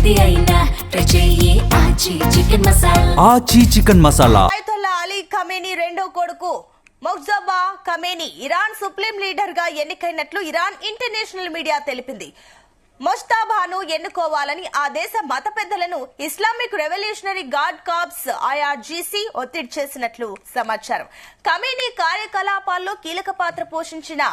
ఏది అయినా చెయ్యి ఆచి చికెన్ మసాలా. ఆచి chicken masala. Ayatollah Ali Khamenei రెండో కొడుకు Mojtaba Khamenei Iran supreme leader గా ఎన్నికైనట్లు ఇరాన్ ఇంటర్నేషనల్ మీడియా తెలిపింది. మొజ్తబాను ఎన్నుకోవాలని ఆ దేశ మత పెద్దలను Islamic revolutionary guard corps IRGC ఒత్తిడి చేసినట్లు సమాచారం. ఖమేనీ కార్యకలాపాల్లో కీలక పాత్ర పోషించిన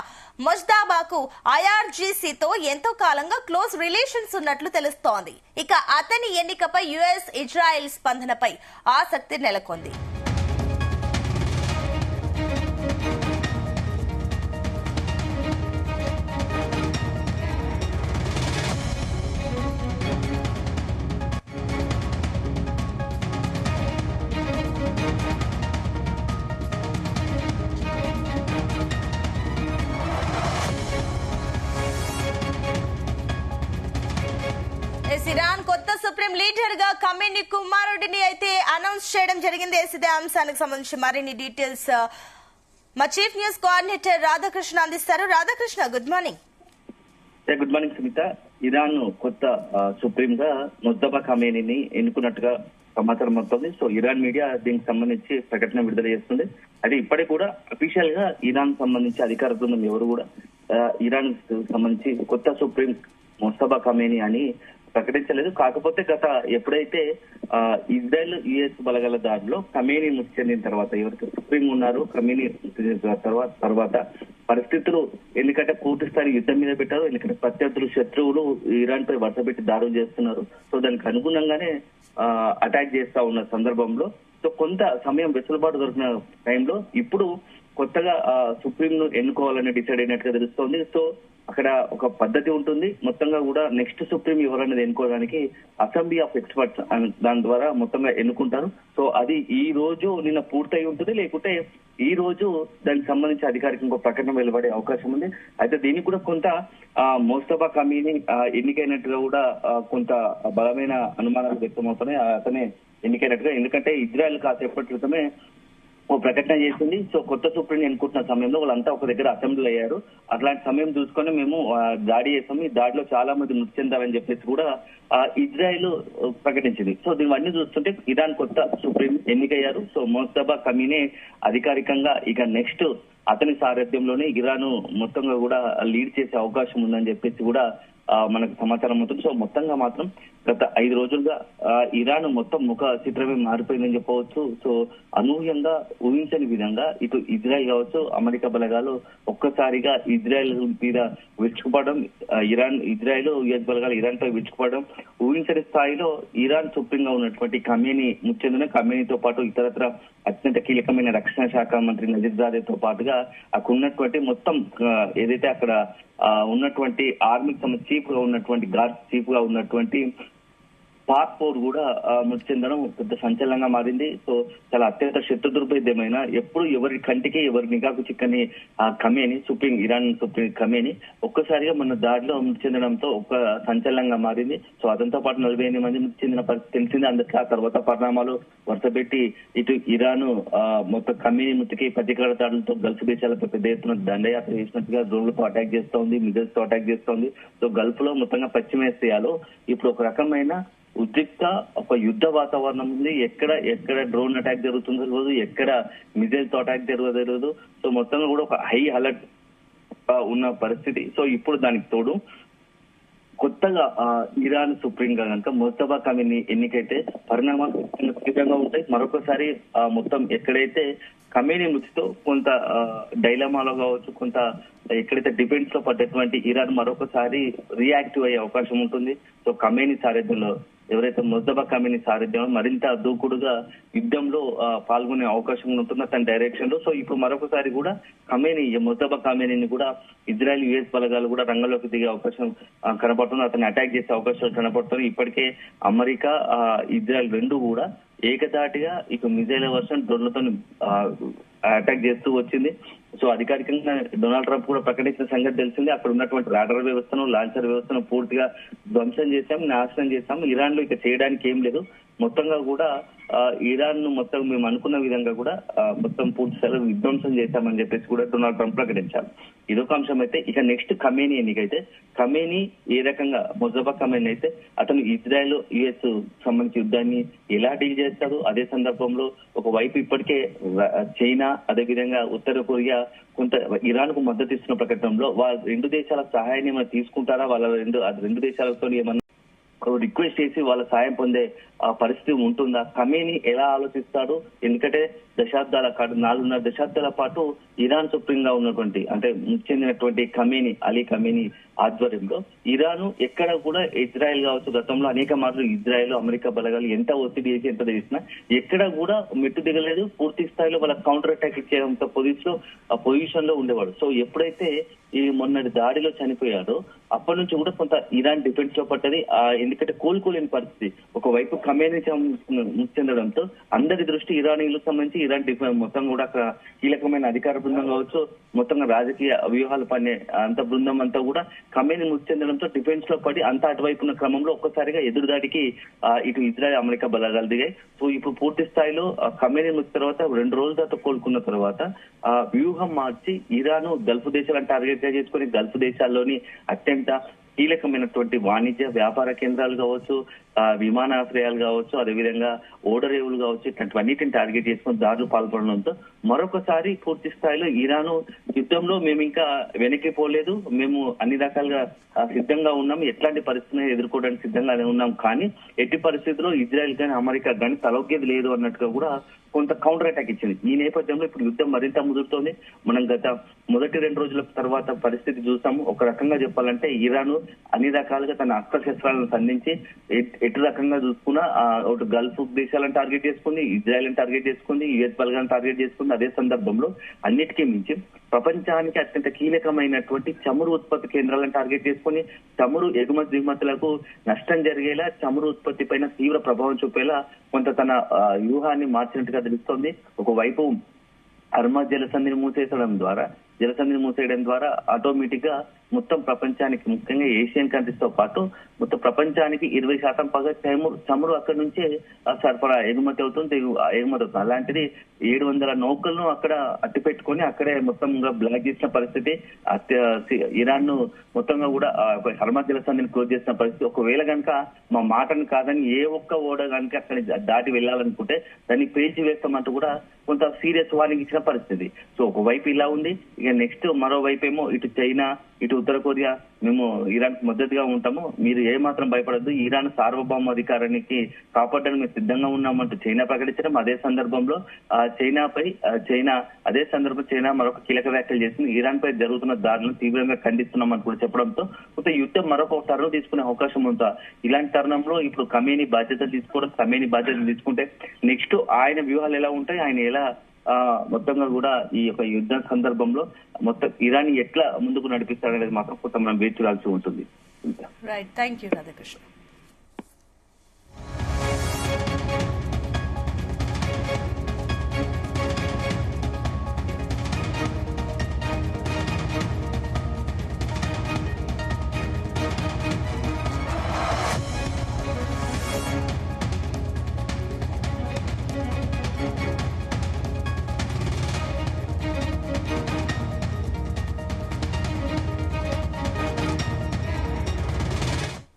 మొజ్తబాకు ఐఆర్జీసీతో ఎంతో కాలంగా క్లోజ్ రిలేషన్స్ ఉన్నట్లు తెలుస్తోంది. ఇక అతని ఎన్నికపై యుఎస్ ఇజ్రాయెల్ స్పందనపై ఆసక్తి నెలకొంది. ఇరాన్ కొత్త సుప్రీం లీడర్ గా ఖమేనీ కుమారుడిని అయితే అనౌన్స్ చేయడం జరిగింది. ఇదే అంశానికి సంబంధించి మరిన్ని డీటెయిల్స్ మా చీఫ్ న్యూస్ కోఆర్డినేటర్ రాధాకృష్ణ అందిస్తారు. Radhakrishna, good morning. Good morning Sumitha. Iran కొత్త సుప్రీం గా మొజ్తబా ఖమేనీని ఎన్నుకున్నట్టుగా సమాచారం అవుతుంది. సో ఇరాన్ మీడియా దీనికి సంబంధించి ప్రకటన విడుదల చేస్తుంది. అయితే ఇప్పటికి కూడా అఫీషియల్ గా ఇరాన్ సంబంధించి అధికార బృందం ఎవరు కూడా ఇరాన్ సంబంధించి కొత్త సుప్రీం మొజ్తబా ఖమేనీ అని ప్రకటించలేదు. కాకపోతే గత ఎప్పుడైతే ఇజ్రాయెల్ యుఎస్ బలగాల దాడిలో ఖమేనీ మృతి చెందిన తర్వాత ఎవరికి సుప్రీం ఉన్నారు ఖమేనీ తర్వాత పరిస్థితులు ఎందుకంటే పూర్తి స్థాయి యుద్ధం మీద పెట్టారు. ఎందుకంటే ప్రత్యర్థులు శత్రువులు ఇరాన్ పై వరుస పెట్టి దాడులు చేస్తున్నారు. సో దానికి అనుగుణంగానే అటాక్ చేస్తా ఉన్న సందర్భంలో సో కొంత సమయం వెసులుబాటు దొరికిన టైంలో ఇప్పుడు కొత్తగా సుప్రీం ను ఎన్నుకోవాలని డిసైడ్ అయినట్టుగా తెలుస్తోంది. సో అక్కడ ఒక పద్ధతి ఉంటుంది. మొత్తంగా కూడా నెక్స్ట్ సుప్రీం ఎవరనేది ఎన్నుకోవడానికి అసెంబ్లీ ఆఫ్ ఎక్స్పర్ట్స్ దాని ద్వారా మొత్తంగా ఎన్నుకుంటారు. సో అది ఈ రోజు నిన్న పూర్తయి ఉంటుంది, లేకుంటే ఈ రోజు దానికి సంబంధించి అధికారిక ఇంకో ప్రకటన వెలువడే అవకాశం ఉంది. అయితే దీనికి కూడా కొంత మొజ్తబా ఖమేనీ ఎన్నికైనట్టుగా కూడా కొంత బలమైన అనుమానాలు వ్యక్తమవుతున్నాయి. అతనే ఎన్నికైనట్టుగా, ఎందుకంటే ఇజ్రాయెల్ కాసేపటి క్రితమే ఓ ప్రకటన చేసింది. సో కొత్త సుప్రీం ఎన్నుకుంటున్న సమయంలో వాళ్ళంతా ఒక దగ్గర అసెంబ్లీ అయ్యారు. అట్లాంటి సమయం చూసుకొని మేము దాడి చేసాము, ఈ దాడిలో చాలా మంది మృతి చెందారని చెప్పేసి కూడా ఇజ్రాయెల్ ప్రకటించింది. సో దీనివన్నీ చూస్తుంటే ఇరాన్ కొత్త సుప్రీం ఎన్నికయ్యారు. సో మొజ్తబా ఖమేనీ అధికారికంగా ఇక నెక్స్ట్ అతని సారథ్యంలోనే ఇరాన్ మొత్తంగా కూడా లీడ్ చేసే అవకాశం ఉందని చెప్పేసి కూడా మనకు సమాచారం అవుతుంది. సో మొత్తంగా మాత్రం గత 5 రోజులుగా ఇరాన్ మొత్తం ముఖ చిత్రమే మారిపోయిందని చెప్పవచ్చు. సో అనూహ్యంగా ఊహించని విధంగా ఇటు ఇజ్రాయెల్ కావచ్చు, అమెరికా బలగాలు ఒక్కసారిగా ఇజ్రాయెల్ మీద విరుచుకుపడడం, ఇజ్రాయెల్ యుఎస్ బలగాలు ఇరాన్ పై విరుచుకుపడడం, ఊహించని స్థాయిలో ఇరాన్ సుప్రీం గా ఉన్నటువంటి ఖమేనీ ముచ్చెందున ఖమేనీతో పాటు ఇతరత్ర అత్యంత కీలకమైన రక్షణ శాఖ మంత్రి నజీర్జాదేతో పాటుగా అక్కడ ఉన్నటువంటి మొత్తం ఏదైతే అక్కడ ఉన్నటువంటి ఆర్మీకి సంబంధించి చీఫ్ గా ఉన్నటువంటి గార్డ్ చీఫ్ గా ఉన్నటువంటి పార్పోర్ కూడా మృతి చెందడం పెద్ద సంచలనంగా మారింది. సో చాలా అత్యంత శత్రుదుర్భేద్యమైన ఎప్పుడు ఎవరి కంటికి ఎవరి నిఘాకు చిక్కని ఖమేనీ ఇరాన్ సుప్రీం ఖమేనీ ఒక్కసారిగా మన దాడిలో మృతి చెందడంతో ఒక సంచలనంగా మారింది. సో అతనితో పాటు 48 మంది మృతి చెందిన పరిస్థితి తెలిసింది. అందుకే ఆ తర్వాత పరిణామాలు వరుసపెట్టి ఇటు ఇరాన్ మొత్తం ఖమేనీ మృతికి ప్రతీకార దాడులతో గల్ఫ్ దేశాలపై పెద్ద ఎత్తున దండయాత్ర చేసినట్టుగా డ్రోన్లతో అటాక్ చేస్తోంది, మిజైల్స్ తో అటాక్ చేస్తోంది. సో గల్ఫ్ లో మొత్తంగా పశ్చిమ ఏసియాలో ఇప్పుడు ఒక రకమైన ఉద్రిక్త ఒక యుద్ధ వాతావరణం ఉంది. ఎక్కడ డ్రోన్ అటాక్ జరుగుతుందో తెలియదు, ఎక్కడ మిజైల్ తో అటాక్ తెలియదు. సో మొత్తంగా కూడా ఒక హై అలర్ట్ ఉన్న పరిస్థితి. సో ఇప్పుడు దానికి తోడు కొత్తగా ఇరాన్ సుప్రీం గా కనుక మొజ్తబా ఖమేనీ ఎన్నికైతే పరిణామాలు ఖచ్చితంగా ఉంటాయి. మరొకసారి మొత్తం ఎక్కడైతే ఖమేనీ మృతితో కొంత డైలమాలో కావచ్చు, కొంత ఎక్కడైతే డిఫెన్స్ లో పడ్డటువంటి ఇరాన్ మరొకసారి రియాక్టివ్ అయ్యే అవకాశం ఉంటుంది. సో ఖమేనీ సారథ్యంలో ఎవరైతే మొజ్తబా ఖమేనీ సారథ్యంలో మరింత దూకుడుగా యుద్ధంలో పాల్గొనే అవకాశం ఉంటుంది అతని డైరెక్షన్ లో. సో ఇప్పుడు మరొకసారి కూడా మొజ్తబా ఖమేనీని కూడా ఇజ్రాయెల్ యుఎస్ బలగాలు కూడా రంగంలోకి దిగే అవకాశం కనపడుతుంది, అతన్ని అటాక్ చేసే అవకాశాలు కనపడుతుంది. ఇప్పటికే అమెరికా ఇజ్రాయెల్ రెండు కూడా ఏకదాటిగా ఇక మిజైల్ వర్షన్ డ్రోన్లతో అటాక్ చేస్తూ వచ్చింది. సో అధికారికంగా డొనాల్డ్ ట్రంప్ కూడా ప్రకటించిన సంగతి తెలిసింది. అక్కడ ఉన్నటువంటి రాడార్ వ్యవస్థను, లాంచర్ వ్యవస్థను పూర్తిగా ధ్వంసం చేశాం, నాశనం చేశాం. ఇరాన్ లో ఇక చేయడానికి ఏం లేదు. మొత్తంగా కూడా ఇరాన్ ను మొత్తం మేము అనుకున్న విధంగా కూడా మొత్తం పూర్తి స్థాయిలో విధ్వంసం చేశామని చెప్పేసి కూడా డొనాల్డ్ ట్రంప్ ప్రకటించారు. ఇదొక అంశం అయితే. ఇక నెక్స్ట్ ఖమేనీ ఎన్నికైతే ఖమేనీ ఏ రకంగా ముజబ్బా ఖమేనీ అయితే అతను ఇజ్రాయెల్ యుఎస్ సంబంధించి యుద్ధాన్ని ఎలా డీల్ చేస్తాడు. అదే సందర్భంలో ఒకవైపు ఇప్పటికే చైనా అదేవిధంగా ఉత్తర కొరియా కొంత ఇరాన్ కు మద్దతు ఇస్తున్న ప్రకటనలో వాళ్ళ రెండు దేశాల సహాయాన్ని ఏమైనా తీసుకుంటారా, వాళ్ళ రెండు దేశాలతో ఏమన్నా రిక్వెస్ట్ చేసి వాళ్ళ సాయం పొందే పరిస్థితి ఉంటుందా, ఖమేనీ ఎలా ఆలోచిస్తాడు. ఎందుకంటే 4.5 దశాబ్దాల పాటు ఇరాన్ సుప్రీం గా ఉన్నటువంటి అంటే చెందినటువంటి అలీ ఖమేనీ ఆధ్వర్యంలో ఇరాన్ ఎక్కడ కూడా ఇజ్రాయెల్ కావచ్చు, గతంలో అనేక మార్లు ఇజ్రాయెల్ అమెరికా బలగాలు ఎంత ఒత్తిడి చేసి ఎంత చేసినా ఎక్కడ కూడా మెట్టు దిగలేదు. పూర్తి స్థాయిలో వాళ్ళ కౌంటర్ అటాక్ ఇచ్చేంత పొజిషన్ లో ఉండేవాడు. సో ఎప్పుడైతే ఈ మొన్నటి దాడిలో చనిపోయాడో అప్పటి నుంచి కూడా కొంత ఇరాన్ డిఫెన్స్ లో పడ్డది. ఎందుకంటే కోలుకోలేని పరిస్థితి. ఒకవైపు ఖమేనీ చెందడంతో అందరి దృష్టి ఇరానీలకు సంబంధించి ఇరాన్ డిఫెన్స్ మొత్తం కూడా అక్కడ కీలకమైన అధికార బృందం కావచ్చు, మొత్తంగా రాజకీయ వ్యూహాలు పనే అంత బృందం అంతా కూడా ఖమేనీ మృతి చెందడంతో డిఫెన్స్ లో పడి అంత అటువైపున్న క్రమంలో ఒక్కసారిగా ఎదురుదాడికి ఇటు ఇజ్రాయెల్ అమెరికా బలగాలు దిగాయి. సో ఇప్పుడు పూర్తి స్థాయిలో ఖమేనీ మృతి తర్వాత 2 రోజుల తర్వాత కోలుకున్న తర్వాత వ్యూహం మార్చి ఇరాన్ గల్ఫ్ దేశాలను టార్గెట్ గా చేసుకుని గల్ఫ్ దేశాల్లోని అత్యంత కీలకమైనటువంటి వాణిజ్య వ్యాపార కేంద్రాలు కావచ్చు, విమానాశ్రయాలు కావచ్చు, అదేవిధంగా ఓడరేవులు కావచ్చు, ఇట్లాంటివన్నిటిని టార్గెట్ చేసుకుని దాడులు పాల్పడడంతో మరొకసారి పూర్తి స్థాయిలో ఇరాన్ యుద్ధంలో మేము ఇంకా వెనక్కి పోలేదు, మేము అన్ని రకాలుగా సిద్ధంగా ఉన్నాం, ఎట్లాంటి పరిస్థితిని ఎదుర్కోవడానికి సిద్ధంగానే ఉన్నాం, కానీ ఎట్టి పరిస్థితుల్లో ఇజ్రాయెల్ కానీ అమెరికా కానీ తలొగ్గేది లేదు అన్నట్టుగా కూడా కొంత కౌంటర్ అటాక్ ఇచ్చింది. ఈ నేపథ్యంలో ఇప్పుడు యుద్ధం మరింత ముదురుతోంది. మనం గత మొదటి 2 రోజుల తర్వాత పరిస్థితి చూసాము. ఒక రకంగా చెప్పాలంటే ఇరాన్ అన్ని రకాలుగా తన అస్త్రశస్త్రాలను సంధించి ఎటు రకంగా చూసుకున్నా ఒకటి గల్ఫ్ దేశాలను టార్గెట్ చేసుకుంది, ఇజ్రాయెల్ టార్గెట్ చేసుకుంది, యుఎస్ బలగాలను టార్గెట్ చేసుకుంది. అదే సందర్భంలో అన్నిటికీ మించి ప్రపంచానికి అత్యంత కీలకమైనటువంటి చమురు ఉత్పత్తి కేంద్రాలను టార్గెట్ చేసుకుని చమురు ఎగుమతి దిగుమతులకు నష్టం జరిగేలా, చమురు ఉత్పత్తి పైన తీవ్ర ప్రభావం చూపేలా కొంత తన వ్యూహాన్ని మార్చినట్టుగా తెలుస్తోంది. ఒకవైపు హర్మజ్ జలసంధిని మూసేయడం ద్వారా ఆటోమేటిక్ గా మొత్తం ప్రపంచానికి ముఖ్యంగా ఏషియన్ కంట్రీస్ తో పాటు మొత్తం ప్రపంచానికి 20% పైగా చమురు అక్కడి నుంచే సరఫరా ఎగుమతి అవుతుంది. అలాంటిది 700 నౌకలను అక్కడ అట్టి పెట్టుకుని అక్కడే మొత్తంగా బ్లాక్ చేసిన పరిస్థితి. ఇరాన్ ను మొత్తంగా కూడా హర్మజ్ జలసంధిని క్లోజ్ చేసిన పరిస్థితి. ఒకవేళ కనుక మా మాటను కాదని ఏ ఒక్క ఓడ కనుక అక్కడ దాటి వెళ్ళాలనుకుంటే దాన్ని పేల్చి వేస్తామంటూ కూడా కొంత సీరియస్ వార్నింగ్ ఇచ్చిన పరిస్థితి. సో ఒకవైపు ఇలా ఉంది. ఇక నెక్స్ట్ మరోవైపు ఏమో ఇటు చైనా ఇటు ఉత్తర కొరియా మేము ఇరాన్ కు మద్దతుగా ఉంటాము, మీరు ఏ మాత్రం భయపడద్దు, ఇరాన్ సార్వభౌమాధికారానికి కాపాడడానికి మేము సిద్ధంగా ఉన్నామంటూ చైనా ప్రకటించడం. అదే సందర్భంలో చైనా మరొక కీలక వ్యాఖ్యలు చేసింది. ఇరాన్ పై జరుగుతున్న దాడులను తీవ్రంగా ఖండిస్తున్నామని కూడా చెప్పడంతో కొంత యుద్ధం మరొక టర్న్ తీసుకునే అవకాశం ఉందా. ఇలాంటి తరుణంలో ఇప్పుడు ఖమేనీ బాధ్యతలు తీసుకుంటే నెక్స్ట్ ఆయన వ్యూహాలు ఎలా ఉంటాయి, ఆయన ఎలా మొత్తంగా కూడా ఈ యొక్క యుద్ధ సందర్భంలో మొత్తం ఇరాన్ ఎట్లా ముందుకు నడిపిస్తారనేది మాత్రం కొంత మనం వేచి చూడాల్సి ఉంటుంది. Right, thank you Radhakrishna.